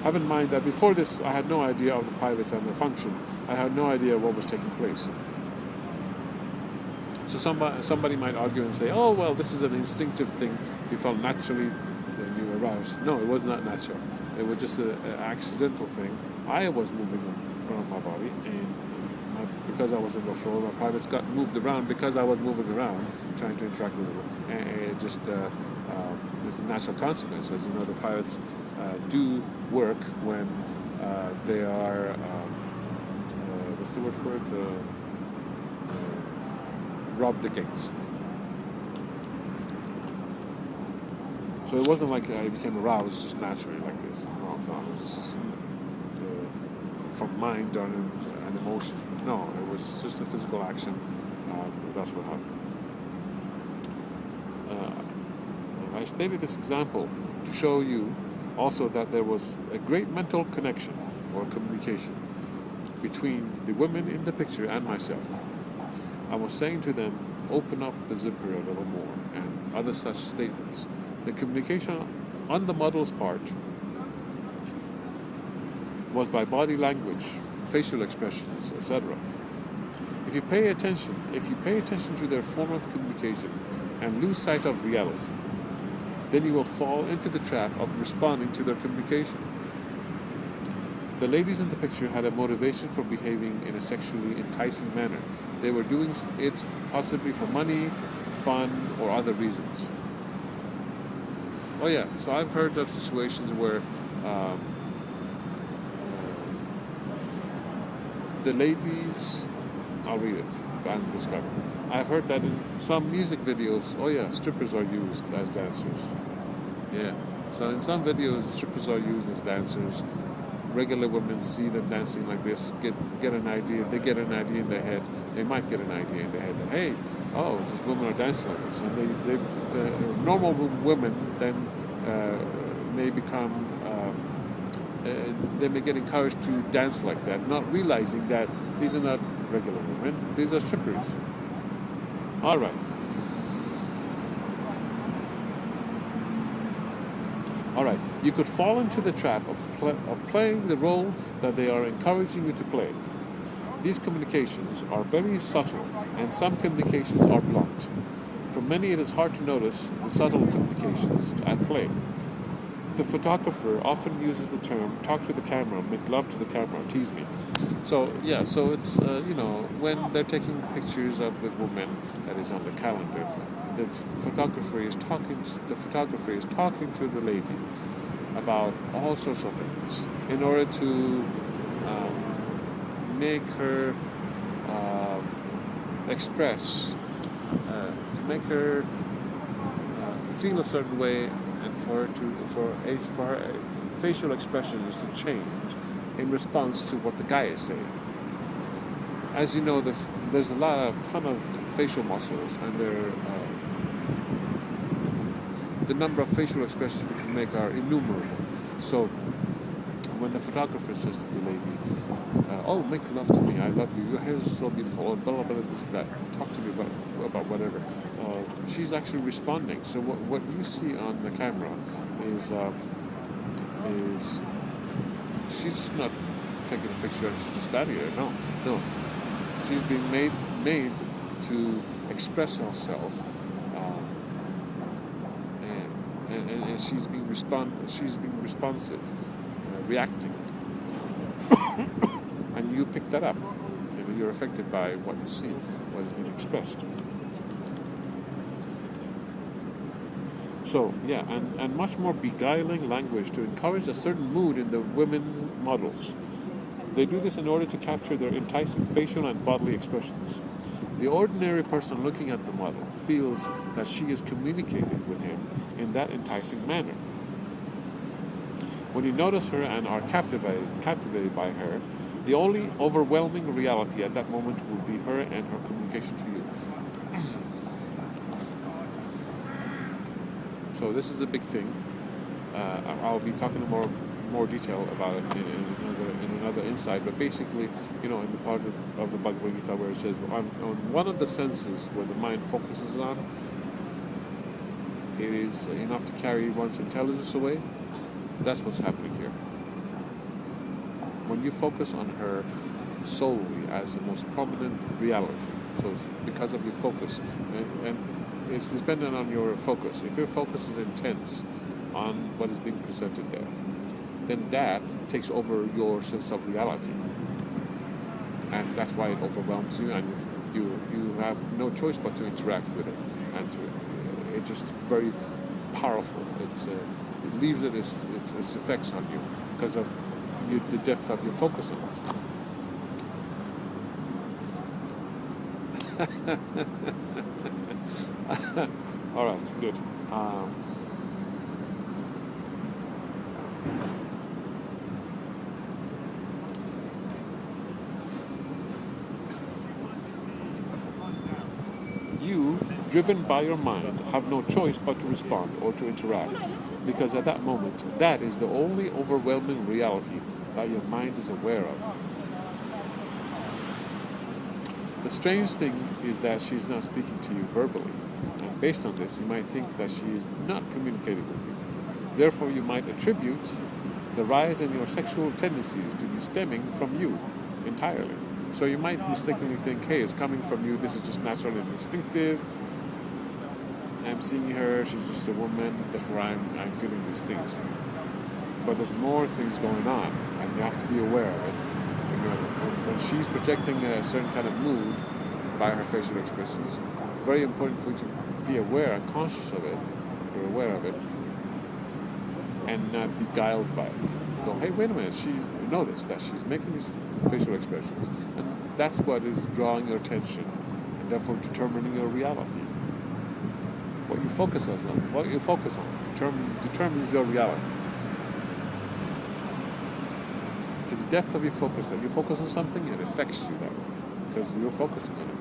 Have in mind that before this, I had no idea of the privates and their function. I had no idea what was taking place. So somebody might argue and say, oh, well, this is an instinctive thing. You felt naturally when you were aroused. No, it was not natural. It was just an accidental thing. I was moving around my body, and because I was on the floor, my privates got moved around because I was moving around, trying to interact with them. And it just it's a natural consequence. As you know, the privates do work when they are, what's the word for it? Rubbed against. So it wasn't like I became aroused just naturally like this. No, it's just from mind or an emotion. No, it was just a physical action. That's what happened. I stated this example to show you also that there was a great mental connection or communication between the women in the picture and myself. I was saying to them, open up the zipper a little more, and other such statements. The communication on the model's part was by body language, facial expressions, etc. If you pay attention to their form of communication and lose sight of reality, then you will fall into the trap of responding to their communication. The ladies in the picture had a motivation for behaving in a sexually enticing manner. They were doing it possibly for money, fun, or other reasons. Oh yeah, so I've heard of situations where the ladies, I'll read it, I'm describing. I've heard that in some music videos, oh yeah, strippers are used as dancers. Yeah, so in some videos, strippers are used as dancers. Regular women see them dancing like this, get an idea, they get an idea in their head, they might get an idea in their head that, hey, oh, these women are dancing like this. And the normal women then may become, they may get encouraged to dance like that, not realizing that these are not regular women, these are strippers. All right. All right. You could fall into the trap of playing the role that they are encouraging you to play. These communications are very subtle, and some communications are blunt. For many, it is hard to notice the subtle communications at play. The photographer often uses the term "talk to the camera," "make love to the camera," "tease me." So yeah, so it's when they're taking pictures of the woman that is on the calendar, the photographer is talking to the lady about all sorts of things in order to make her express, to make her feel a certain way, and for her facial expressions to change in response to what the guy is saying. As you know, there's a ton of facial muscles, and the number of facial expressions we can make are innumerable. So when the photographer says to the lady, "Oh, make love to me, I love you, your hair is so beautiful," and blah blah blah, this and that, talk to me about whatever, she's actually responding. So what you see on the camera is she's just not taking a picture and she's just standing there. No. She's being made to express herself, and she's being responsive, reacting, and you pick that up. You're affected by what you see, what is being expressed. So yeah, and much more beguiling language to encourage a certain mood in the women models. They do this in order to capture their enticing facial and bodily expressions. The ordinary person looking at the model feels that she is communicating with him in that enticing manner. When you notice her and are captivated by her, the only overwhelming reality at that moment will be her and her communication to you. So this is a big thing. I'll be talking more detail about it in another insight. But basically, in the part of the Bhagavad Gita where it says on one of the senses where the mind focuses on, it is enough to carry one's intelligence away. That's what's happening here. When you focus on her solely as the most prominent reality, so it's because of your focus, and it's dependent on your focus. If your focus is intense on what is being presented there, then that takes over your sense of reality, and that's why it overwhelms you, and you have no choice but to interact with it, and it's just very powerful. It leaves its effects on you because of the depth of your focus on it. All right, good. You, driven by your mind, have no choice but to respond or to interact, because at that moment, that is the only overwhelming reality that your mind is aware of. The strange thing is that she is not speaking to you verbally, and based on this, you might think that she is not communicating with you. Therefore, you might attribute the rise in your sexual tendencies to be stemming from you entirely. So you might mistakenly think, hey, it's coming from you, this is just natural and instinctive. I'm seeing her, she's just a woman, therefore I'm feeling these things. But there's more things going on, and you have to be aware of it. When she's projecting a certain kind of mood by her facial expressions, it's very important for you to be aware and conscious of it, you're aware of it, and not be beguiled by it. Go, hey, wait a minute, notice that she's making these facial expressions, and that's what is drawing your attention, and therefore determining your reality. What you focus on determines your reality. To the depth of your focus, that you focus on something, it affects you that way, because you're focusing on it.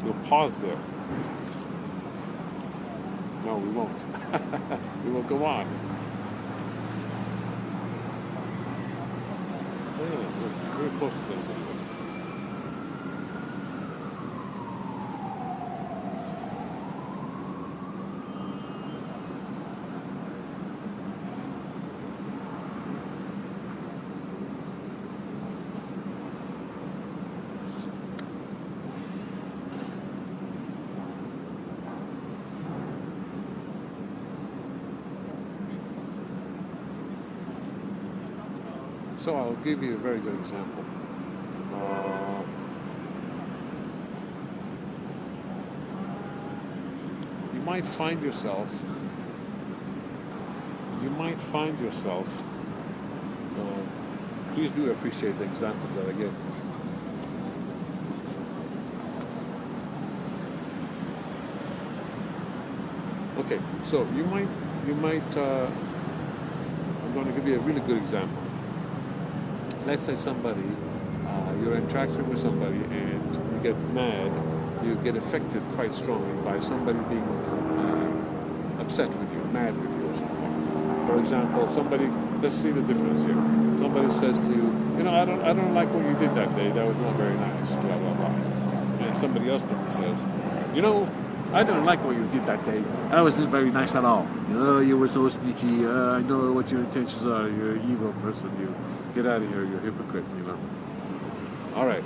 We'll pause there. No, we won't. We will go on. Yeah, we're close to the end anyway. So I'll give you a very good example. You might find yourself. Please do appreciate the examples that I give. Okay, so you might. I'm going to give you a really good example. Let's say you're interacting with somebody and you get mad, you get affected quite strongly by somebody being upset with you, mad with you or something. For example, let's see the difference here. Somebody says to you, I don't like what you did that day, that was not very nice, blah, blah, blah. And somebody else then says, I don't like what you did that day. That wasn't very nice at all. You were so sneaky. I know what your intentions are. You're an evil person. You get out of here. You're a hypocrite. All right.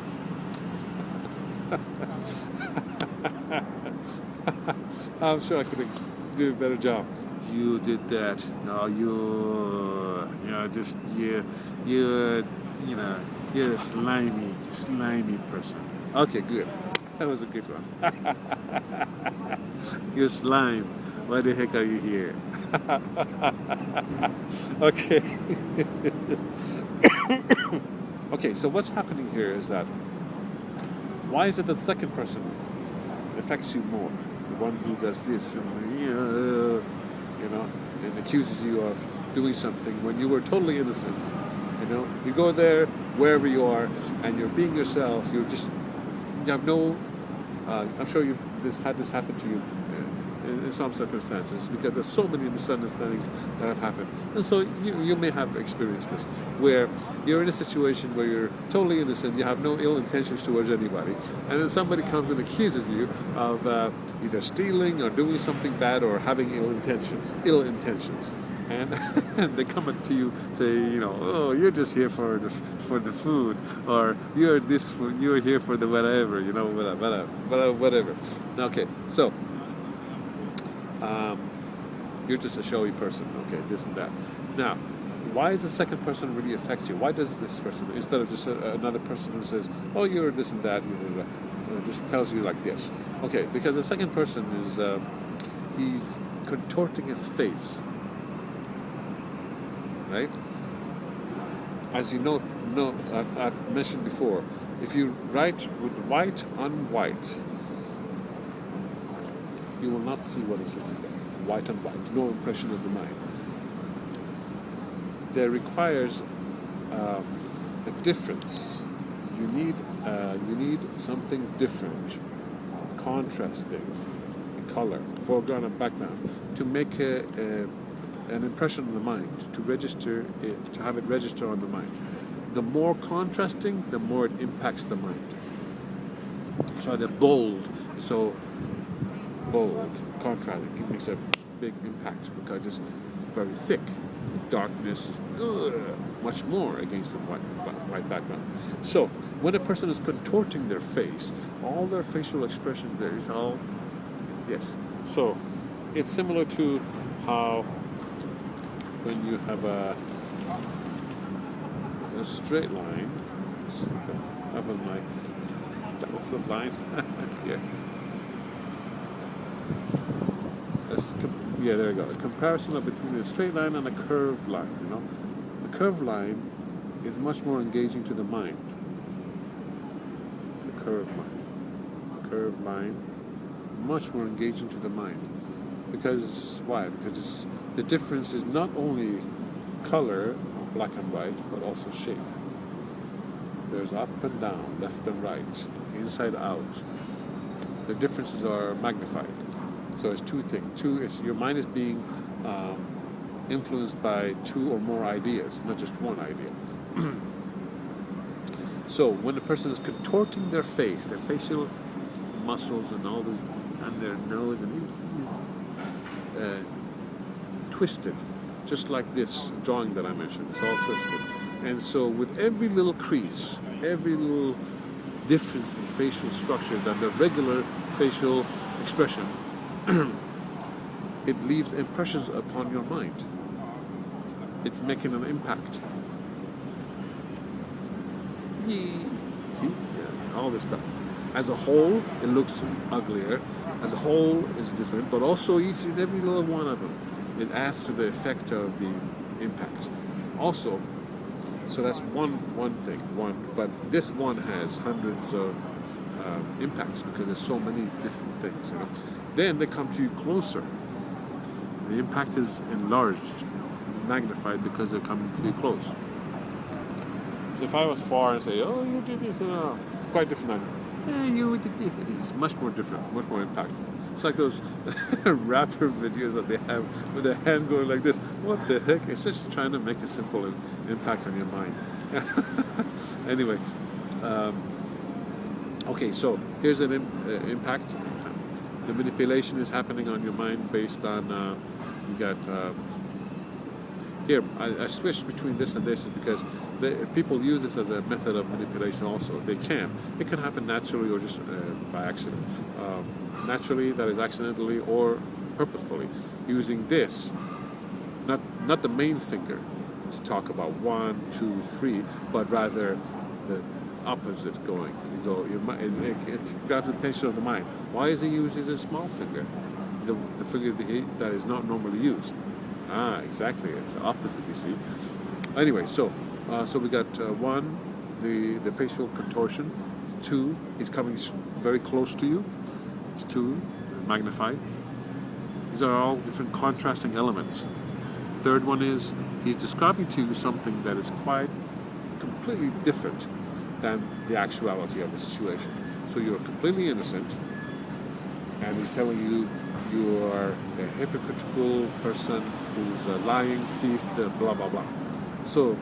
I'm sure I could do a better job. You did that. No, you're a slimy person. Okay, good. That was a good one. You're slime. Why the heck are you here? Okay. Okay, so what's happening here is that why is it that the second person affects you more? The one who does this and and accuses you of doing something when you were totally innocent. You go there wherever you are and you're being yourself. You have no. I'm sure you've had this happen to you in some circumstances, because there's so many misunderstandings that have happened. And so you may have experienced this, where you're in a situation where you're totally innocent, you have no ill intentions towards anybody, and then somebody comes and accuses you of either stealing or doing something bad or having ill intentions. And they come up to you, say, oh, you're just here for the food, or you're here for the whatever, whatever. Okay, so you're just a showy person, okay, this and that. Now, why does the second person really affect you? Why does this person, instead of just another person who says, oh, you're this and that, just tells you like this? Okay, because the second person is, he's contorting his face. Right? As you know, I've mentioned before, if you write with white on white, you will not see what is written there. White on white, no impression of the mind. There requires a difference. You need something different, contrasting, color, foreground and background, to make an impression on the mind, to register it, to have it register on the mind. The more contrasting, the more it impacts the mind. So the bold, contrasting, it makes a big impact because it's very thick. The darkness is much more against the white background. So when a person is contorting their face, all their facial expressions there is all yes. So it's similar to how when you have a straight line. That was the line. Yeah. Yeah, there you go. A comparison between a straight line and a curved line. You know, the curved line is much more engaging to the mind. The curved line, much more engaging to the mind. Because why? Because the difference is not only color of black and white, but also shape. There's up and down, left and right, inside out. The differences are magnified. So it's two things. Your mind is being influenced by two or more ideas, not just one idea. So when a person is contorting their face, their facial muscles and all this, and their nose, and is twisted, just like this drawing that I mentioned. It's all twisted. And so with every little crease, every little difference in facial structure than the regular facial expression, it leaves impressions upon your mind. It's making an impact. See? Yeah, all this stuff. As a whole, it looks uglier. As a whole, it's different. But also, each and every little one of them, it adds to the effect of the impact. Also, so that's one thing. But this one has hundreds of impacts because there's so many different things. You know. Then they come to you closer. The impact is enlarged, magnified because they're coming to you close. So if I was far and say, "Oh, you did this," it's quite different. You did this. It's much more different, much more impactful. It's like those rapper videos that they have with their hand going like this. What the heck? It's just trying to make a simple impact on your mind. Anyway, okay, so here's an impact. The manipulation is happening on your mind based on, you got, here, I switched between this and this because people use this as a method of manipulation also. They can. It can happen naturally or just by accident. Naturally, that is accidentally or purposefully, using this, not the main finger to talk about 1, 2, 3, but rather the opposite going. It grabs the attention of the mind. Why is he using his small finger? The finger that is not normally used. Exactly. It's the opposite, you see. Anyway, so we got 1, the facial contortion. 2, he's coming very close to you. It's 2, magnified. These are all different contrasting elements. Third one is he's describing to you something that is quite completely different than the actuality of the situation. So you're completely innocent, and he's telling you you are a hypocritical person who's a lying thief, blah blah blah. So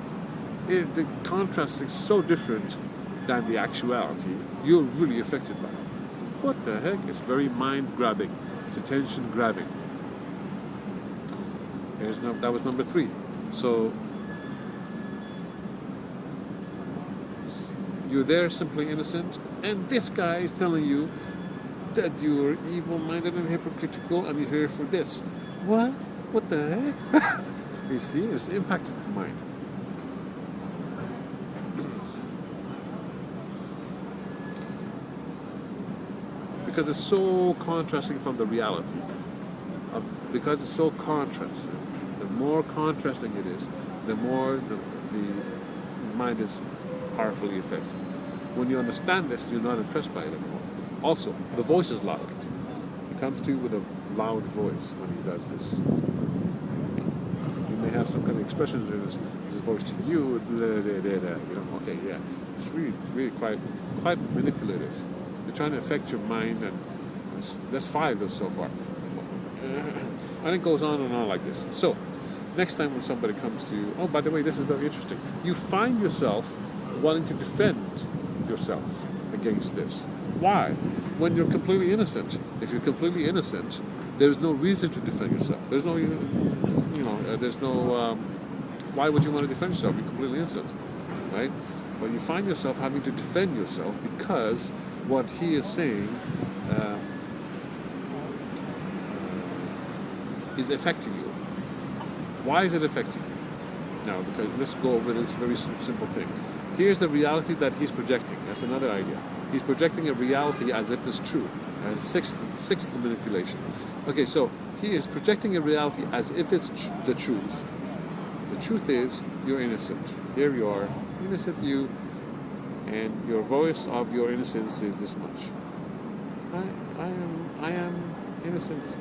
the contrast is so different than the actuality. You're really affected by it. What the heck? It's very mind-grabbing. It's attention-grabbing. That was number 3. So you're there simply innocent, and this guy is telling you that you're evil-minded and hypocritical, and you're here for this. What? What the heck? You see, it's impacted the mind. Because it's so contrasting from the reality. Because it's so contrasting. The more contrasting it is, the more the mind is powerfully affected. When you understand this, you're not impressed by it anymore. Also, the voice is loud. comes to you with a loud voice when he does this. He may have some kind of expressions in his voice to you, okay, yeah. It's really quite manipulative. They're trying to affect your mind, and that's 5 so far. And it goes on and on like this. So, next time when somebody comes to you, oh, by the way, this is very interesting. You find yourself wanting to defend yourself against this. Why? When you're completely innocent. If you're completely innocent, there's no reason to defend yourself. There's no, why would you want to defend yourself? You're completely innocent, right? But you find yourself having to defend yourself because what he is saying is affecting you. Why is it affecting you? Now, because let's go over this very simple thing. Here's the reality that he's projecting. That's another idea. He's projecting a reality as if it's true. As sixth manipulation. Okay, so he is projecting a reality as if it's the truth. The truth is you're innocent. Here you are, innocent you, and your voice of your innocence is this much. I am innocent,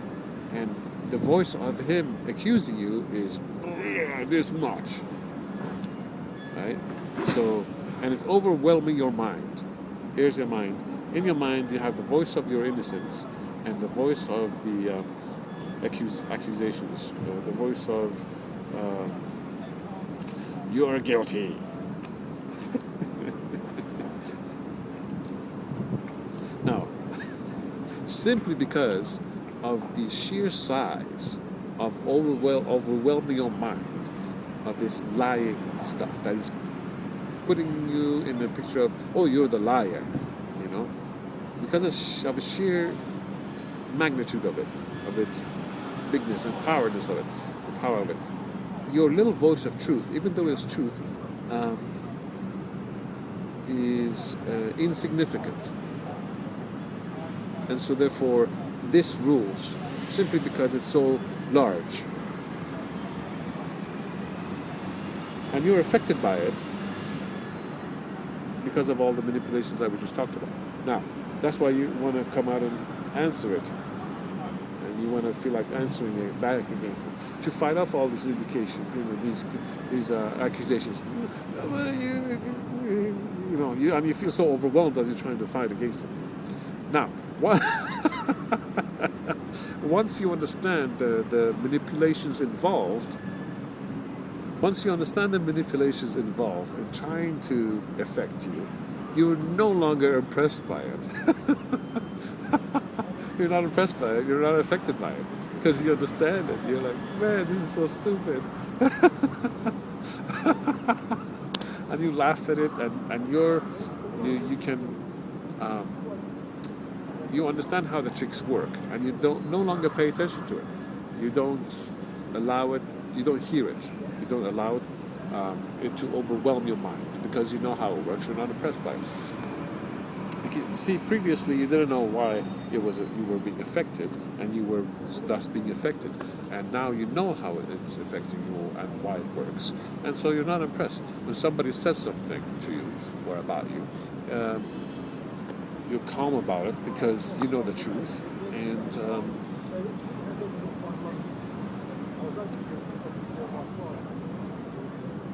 and the voice of him accusing you is this much, right? So, and it's overwhelming your mind. Here's your mind. In your mind, you have the voice of your innocence and the voice of the accusations, the voice of you're guilty. Now, simply because of the sheer size of overwhelming your mind of this lying stuff that is putting you in the picture of, oh, you're the liar, because of the sheer magnitude of it, of its bigness and powerness of it, the power of it. Your little voice of truth, even though it's truth, is insignificant. And so therefore, this rules, simply because it's so large. And you're affected by it because of all the manipulations that we just talked about. Now, that's why you want to come out and answer it. And you want to feel like answering it back against it. To fight off all these indications, these accusations. And you feel so overwhelmed as you're trying to fight against them. Now, once you understand the manipulations involved, in trying to affect you, you're no longer impressed by it. You're not impressed by it, you're not affected by it, because you understand it. You're like, man, this is so stupid. And you laugh at it, and you understand how the tricks work, and you no longer pay attention to it. You don't allow it, you don't hear it, you don't allow it to overwhelm your mind, because you know how it works, you're not impressed by it. See, previously you didn't know why you were being affected, and you were thus being affected, and now you know how it's affecting you and why it works, and so you're not impressed. When somebody says something to you or about you, you're calm about it because you know the truth, and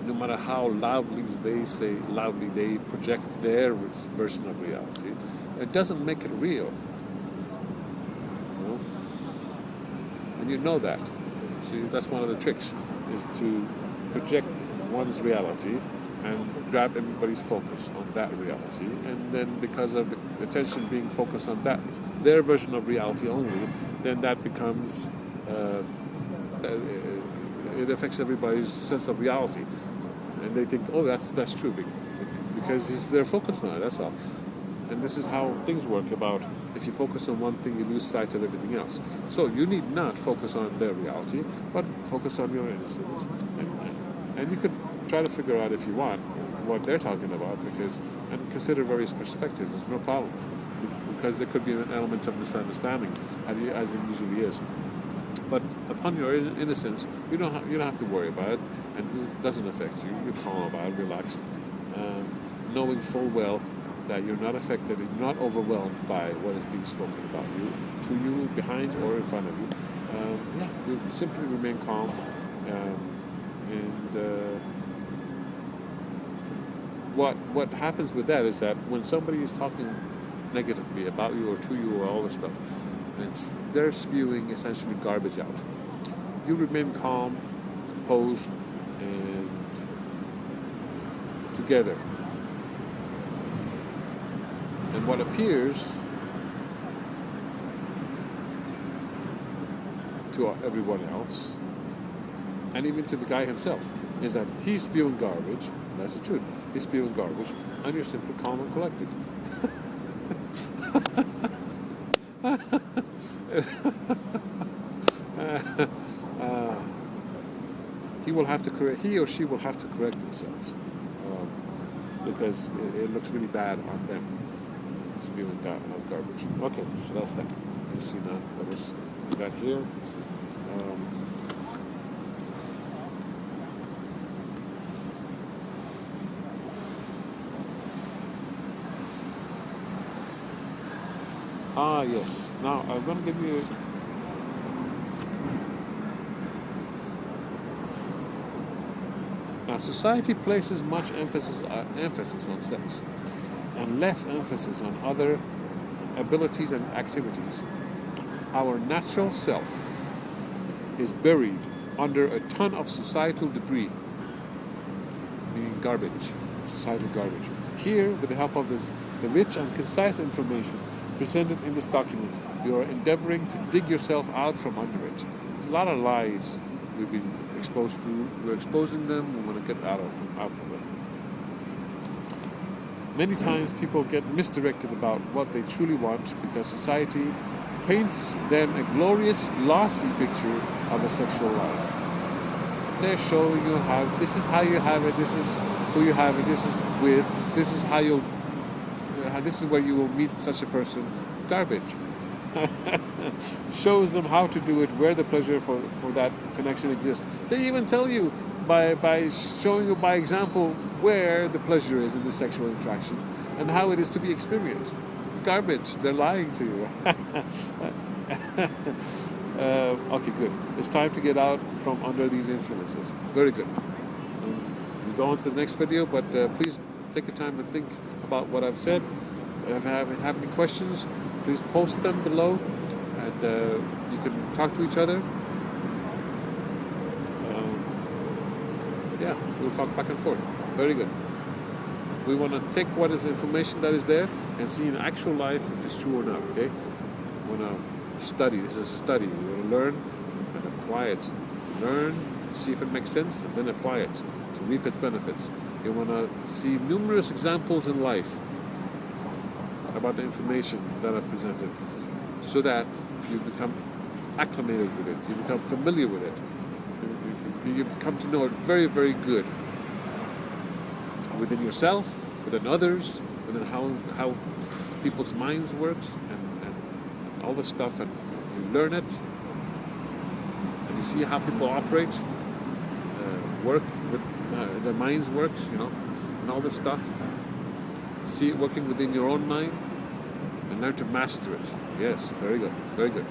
no matter how loudly they project their version of reality, it doesn't make it real. And you know that. See, that's one of the tricks, is to project one's reality and grab everybody's focus on that reality, and then because of the attention being focused on their version of reality only, then that becomes it affects everybody's sense of reality, and they think, oh, that's true, because they're focused on it. That's all. And this is how things work. About if you focus on one thing, you lose sight of everything else. So you need not focus on their reality, but focus on your innocence, and you could try to figure out, if you want, what they're talking about, and consider various perspectives. There's no problem, because there could be an element of misunderstanding, as it usually is. But upon your innocence, you don't have to worry about it, and it doesn't affect you. You're calm about it, relaxed, knowing full well that you're not affected, and you're not overwhelmed by what is being spoken about you, to you, behind, or in front of you. You simply remain calm, and what happens with that is that when somebody is talking negatively about you or to you or all this stuff, and they're spewing essentially garbage out, you remain calm, composed, and together. And what appears to everyone else, and even to the guy himself, is that he's spewing garbage. That's the truth. He's spewing garbage, and you're simply calm and collected. He or she will have to correct themselves, because it looks really bad on them spewing garbage. Okay, so that's that. You see now what we got here. Yes. Now I'm going to give you. Now, society places much emphasis on sex, and less emphasis on other abilities and activities. Our natural self is buried under a ton of societal debris, meaning garbage, societal garbage. Here, with the help of the rich and concise information presented in this document, you are endeavoring to dig yourself out from under it. There's a lot of lies we've been exposed to. We're exposing them. We want to get out from them. Many times people get misdirected about what they truly want because society paints them a glorious, glossy picture of a sexual life. They're showing you how this is how you have it, this is who you have it, this is with, this is how you'll this is where you will meet such a person. Garbage. Shows them how to do it, where the pleasure for that connection exists. They even tell you by showing you by example where the pleasure is in the sexual interaction and how it is to be experienced. Garbage. They're lying to you. Okay, good. It's time to get out from under these influences. Very good. We'll go on to the next video, but please take your time and think about what I've said. If you have any questions, please post them below, and you can talk to each other. We'll talk back and forth. Very good. We want to take what is information that is there and see in actual life if it's true or not, okay? We want to study. This is a study. We want to learn and apply it. Learn, see if it makes sense, and then apply it to reap its benefits. You want to see numerous examples in life about the information that I've presented, so that you become acclimated with it, you become familiar with it, you come to know it very, very good within yourself, within others, within how people's minds works, and all this stuff, and you learn it, and you see how people operate, work with their minds works, and all this stuff. See it working within your own mind and learn to master it. Yes, very good, very good.